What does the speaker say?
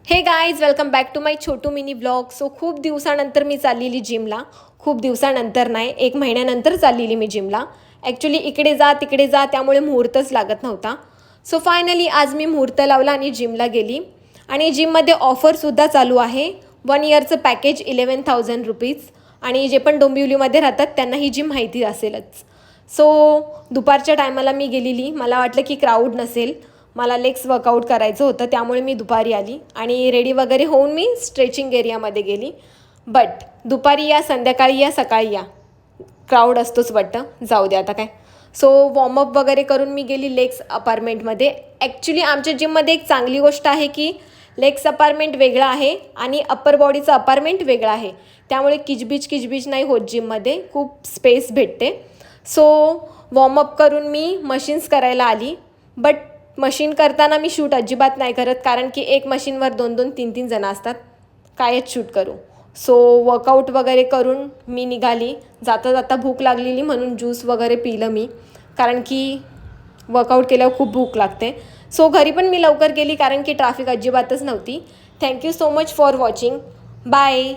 हे guys, welcome back to my छोटू mini blog. So खूप दिवसानंतर मी चाललेली जिमला. खूप दिवसानंतर नाही, 1 महिन्यानंतर चाललेली मी जिमला. ॲक्च्युली इकडे जा तिकडे जा त्यामुळे मुहूर्तच लागत नव्हता. सो फायनली आज मी मुहूर्त लावला आणि जिमला गेली. आणि जिममध्ये ऑफरसुद्धा चालू आहे. 1 इयरचं पॅकेज 11,000 रुपीज. आणि जे पण डोंबिवलीमध्ये राहतात त्यांना ही जिम माहिती असेलच. सो दुपारच्या टायमाला मी गेलेली. मला वाटलं की क्राऊड नसेल. मला लेग्स वर्कआउट करायचं होतं त्यामुळे मी दुपारी आली आणि रेडी वगैरे होऊन मी स्ट्रेचिंग एरियामध्ये गेली. बट दुपारी या, संध्याकाळी या, सकाळी या, क्राऊड असतोच वाटतं. जाऊ दे आता काय. सो वॉर्मअप वगैरे करून मी गेली लेग्स अपार्टमेंटमध्ये. ॲक्च्युली आमच्या जिममध्ये एक चांगली गोष्ट आहे की लेग्स अपार्टमेंट वेगळं आहे आणि अप्पर बॉडीचं अपार्टमेंट वेगळं आहे. त्यामुळे किचबिच नाही होत जिममध्ये. खूप स्पेस भेटते. सो वॉर्मअप करून मी मशीन्स करायला आली. बट मशीन करताना मी शूट अजिबात नाही करत, कारण की एक मशीनवर 2-2, 3-3 जण असतात. कायच शूट करू. सो वर्कआउट वगैरे करून मी निघाली. जाता जाता भूक लागलेली म्हणून ज्यूस वगैरे पिलं मी, कारण की वर्कआउट केल्यावर खूप भूक लागते. सो घरी पण मी लवकर गेली कारण की ट्रॅफिक अजिबातच नव्हती. Thank you so much for watching. Bye.